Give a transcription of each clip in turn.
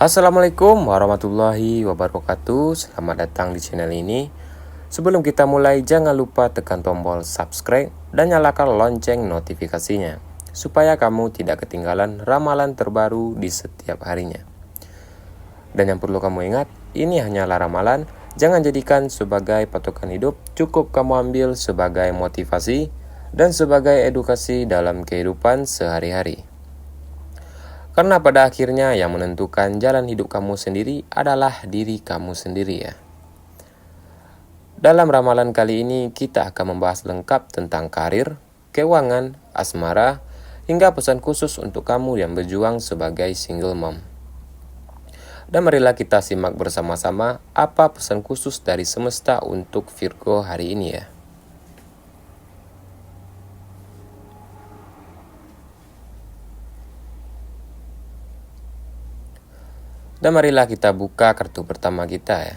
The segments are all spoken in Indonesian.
Assalamualaikum warahmatullahi wabarakatuh. Selamat datang di channel ini. Sebelum kita mulai, jangan lupa tekan tombol subscribe dan nyalakan lonceng notifikasinya supaya kamu tidak ketinggalan ramalan terbaru di setiap harinya. Dan yang perlu kamu ingat, ini hanyalah ramalan. Jangan jadikan sebagai patokan hidup, cukup kamu ambil sebagai motivasi dan sebagai edukasi dalam kehidupan sehari-hari. Karena pada akhirnya yang menentukan jalan hidup kamu sendiri adalah diri kamu sendiri ya. Dalam ramalan kali ini kita akan membahas lengkap tentang karir, keuangan, asmara, hingga pesan khusus untuk kamu yang berjuang sebagai single mom. Dan marilah kita simak bersama-sama apa pesan khusus dari semesta untuk Virgo hari ini ya. Dan marilah kita buka kartu pertama kita ya.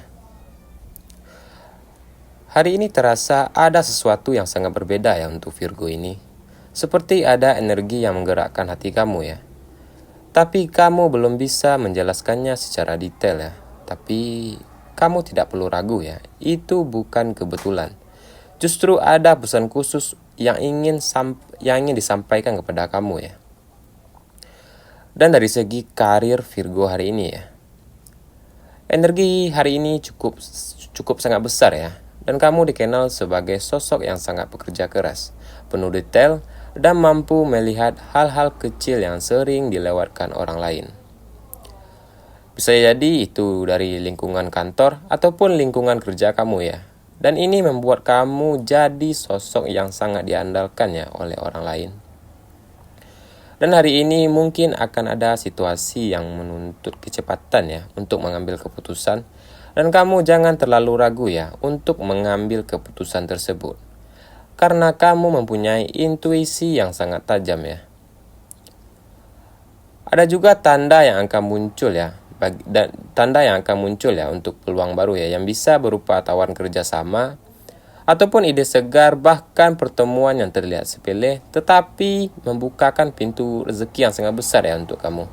Hari ini terasa ada sesuatu yang sangat berbeda ya untuk Virgo ini. Seperti ada energi yang menggerakkan hati kamu ya. Tapi kamu belum bisa menjelaskannya secara detail ya. Tapi kamu tidak perlu ragu ya. Itu bukan kebetulan. Justru ada pesan khusus yang ingin disampaikan kepada kamu ya. Dan dari segi karir Virgo hari ini ya. Energi hari ini cukup sangat besar ya. Dan kamu dikenal sebagai sosok yang sangat bekerja keras, penuh detail, dan mampu melihat hal-hal kecil yang sering dilewatkan orang lain. Bisa jadi itu dari lingkungan kantor ataupun lingkungan kerja kamu ya. Dan ini membuat kamu jadi sosok yang sangat diandalkan ya oleh orang lain. Dan hari ini mungkin akan ada situasi yang menuntut kecepatan ya untuk mengambil keputusan. Dan kamu jangan terlalu ragu ya untuk mengambil keputusan tersebut. Karena kamu mempunyai intuisi yang sangat tajam ya. Ada juga tanda yang akan muncul ya. Tanda yang akan muncul ya untuk peluang baru ya. Yang bisa berupa tawaran kerjasama. Ataupun ide segar, bahkan pertemuan yang terlihat sepele, tetapi membukakan pintu rezeki yang sangat besar ya untuk kamu.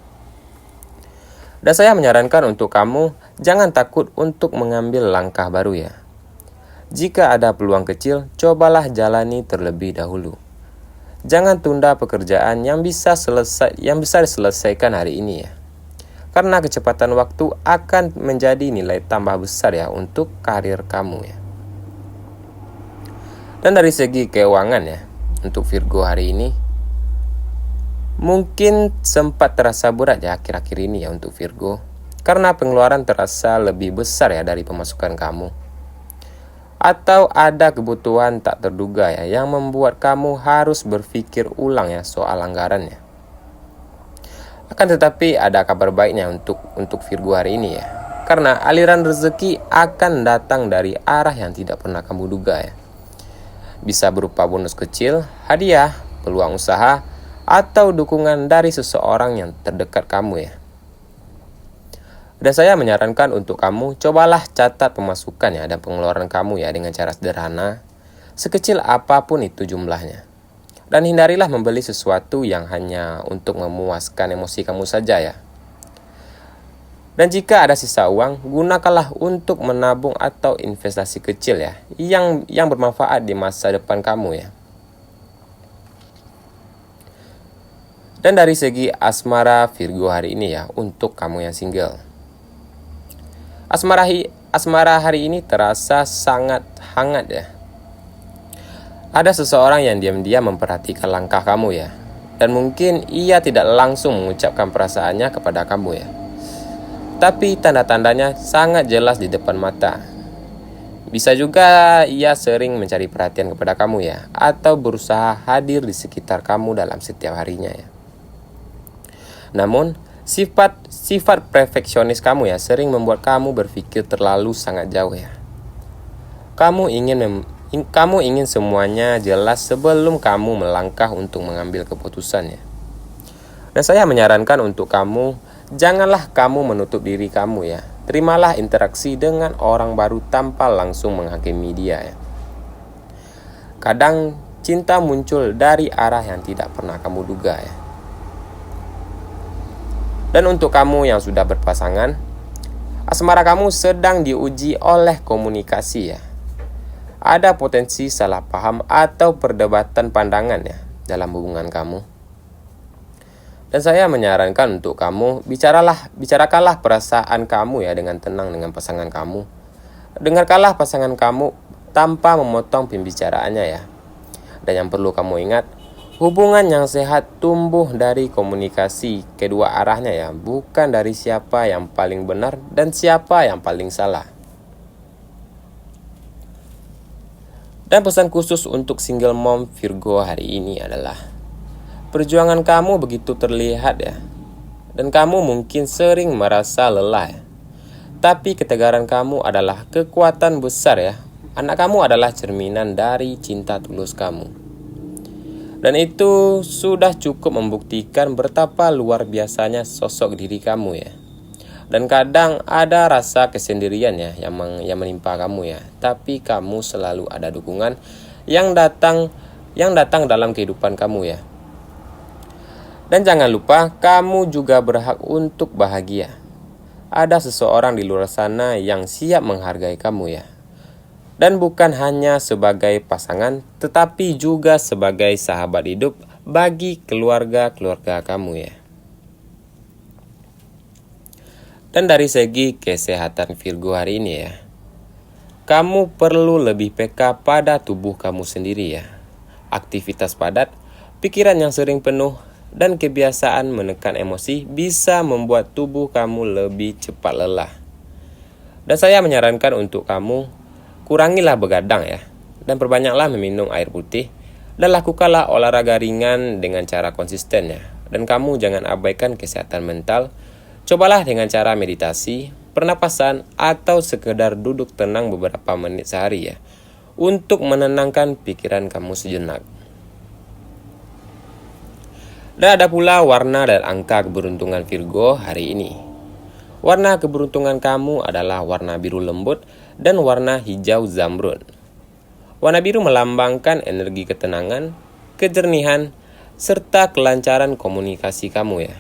Dan saya menyarankan untuk kamu, jangan takut untuk mengambil langkah baru ya. Jika ada peluang kecil, cobalah jalani terlebih dahulu. Jangan tunda pekerjaan yang bisa diselesaikan hari ini ya. Karena kecepatan waktu akan menjadi nilai tambah besar ya untuk karir kamu ya. Dan dari segi keuangan ya, untuk Virgo hari ini, mungkin sempat terasa berat ya akhir-akhir ini ya untuk Virgo. Karena pengeluaran terasa lebih besar ya dari pemasukan kamu. Atau ada kebutuhan tak terduga ya, yang membuat kamu harus berpikir ulang ya soal anggarannya. Akan tetapi ada kabar baiknya untuk Virgo hari ini ya. Karena aliran rezeki akan datang dari arah yang tidak pernah kamu duga ya. Bisa berupa bonus kecil, hadiah, peluang usaha, atau dukungan dari seseorang yang terdekat kamu ya. Dan saya menyarankan untuk kamu, cobalah catat pemasukan ya dan pengeluaran kamu ya dengan cara sederhana, sekecil apapun itu jumlahnya. Dan hindarilah membeli sesuatu yang hanya untuk memuaskan emosi kamu saja ya. Dan jika ada sisa uang, gunakanlah untuk menabung atau investasi kecil ya, yang bermanfaat di masa depan kamu ya. Dan dari segi asmara Virgo hari ini ya, untuk kamu yang single. Asmara hari ini terasa sangat hangat ya. Ada seseorang yang diam-diam memperhatikan langkah kamu ya. Dan mungkin ia tidak langsung mengucapkan perasaannya kepada kamu ya. Tapi tanda-tandanya sangat jelas di depan mata. Bisa juga ia sering mencari perhatian kepada kamu ya, atau berusaha hadir di sekitar kamu dalam setiap harinya ya. Namun, sifat perfeksionis kamu ya sering membuat kamu berpikir terlalu sangat jauh ya. Kamu ingin semuanya jelas sebelum kamu melangkah untuk mengambil keputusan ya. Dan saya menyarankan untuk kamu, janganlah kamu menutup diri kamu ya. Terimalah interaksi dengan orang baru tanpa langsung menghakimi dia ya. Kadang cinta muncul dari arah yang tidak pernah kamu duga ya. Dan untuk kamu yang sudah berpasangan, asmara kamu sedang diuji oleh komunikasi ya. Ada potensi salah paham atau perdebatan pandangan ya dalam hubungan kamu. Dan saya menyarankan untuk kamu, bicarakanlah perasaan kamu ya dengan tenang dengan pasangan kamu. Dengarkanlah pasangan kamu tanpa memotong pembicaraannya ya. Dan yang perlu kamu ingat, hubungan yang sehat tumbuh dari komunikasi kedua arahnya ya, bukan dari siapa yang paling benar dan siapa yang paling salah. Dan pesan khusus untuk single mom Virgo hari ini adalah, perjuangan kamu begitu terlihat ya, dan kamu mungkin sering merasa lelah ya. Tapi ketegaran kamu adalah kekuatan besar ya. Anak kamu adalah cerminan dari cinta tulus kamu. Dan itu sudah cukup membuktikan betapa luar biasanya sosok diri kamu ya. Dan kadang ada rasa kesendirian ya yang menimpa kamu ya. Tapi kamu selalu ada dukungan yang datang dalam kehidupan kamu ya. Dan jangan lupa, kamu juga berhak untuk bahagia. Ada seseorang di luar sana yang siap menghargai kamu ya. Dan bukan hanya sebagai pasangan, tetapi juga sebagai sahabat hidup bagi keluarga-keluarga kamu ya. Dan dari segi kesehatan Virgo hari ini ya, kamu perlu lebih peka pada tubuh kamu sendiri ya. Aktivitas padat, pikiran yang sering penuh, dan kebiasaan menekan emosi bisa membuat tubuh kamu lebih cepat lelah. Dan saya menyarankan untuk kamu, kurangilah begadang ya, dan perbanyaklah meminum air putih, dan lakukanlah olahraga ringan dengan cara konsisten ya. Dan kamu jangan abaikan kesehatan mental. Cobalah dengan cara meditasi, pernapasan, atau sekedar duduk tenang beberapa menit sehari ya, untuk menenangkan pikiran kamu sejenak. Dan ada pula warna dan angka keberuntungan Virgo hari ini. Warna keberuntungan kamu adalah warna biru lembut dan warna hijau zamrud. Warna biru melambangkan energi ketenangan, kejernihan, serta kelancaran komunikasi kamu ya.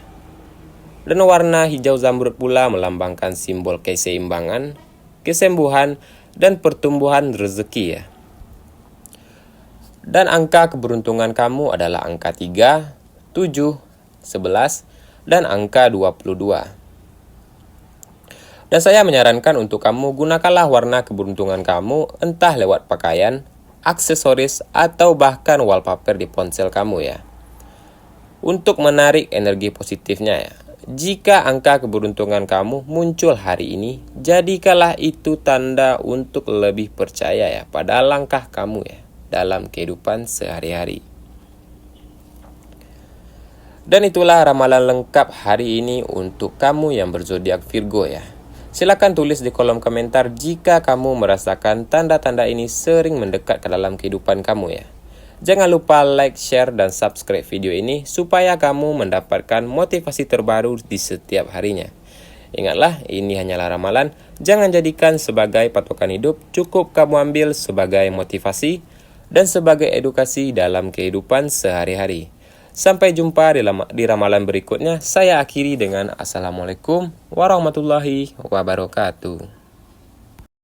Dan warna hijau zamrud pula melambangkan simbol keseimbangan, kesembuhan, dan pertumbuhan rezeki ya. Dan angka keberuntungan kamu adalah angka 3, 7, 11, dan angka 22. Dan saya menyarankan untuk kamu, gunakanlah warna keberuntungan kamu entah lewat pakaian, aksesoris, atau bahkan wallpaper di ponsel kamu ya, untuk menarik energi positifnya ya. Jika angka keberuntungan kamu muncul hari ini, jadikanlah itu tanda untuk lebih percaya ya pada langkah kamu ya dalam kehidupan sehari-hari. Dan itulah ramalan lengkap hari ini untuk kamu yang berzodiak Virgo ya. Silakan tulis di kolom komentar jika kamu merasakan tanda-tanda ini sering mendekat ke dalam kehidupan kamu ya. Jangan lupa like, share, dan subscribe video ini supaya kamu mendapatkan motivasi terbaru di setiap harinya. Ingatlah, ini hanyalah ramalan, jangan jadikan sebagai patokan hidup, cukup kamu ambil sebagai motivasi dan sebagai edukasi dalam kehidupan sehari-hari. Sampai jumpa di ramalan berikutnya. Saya akhiri dengan Assalamualaikum warahmatullahi wabarakatuh.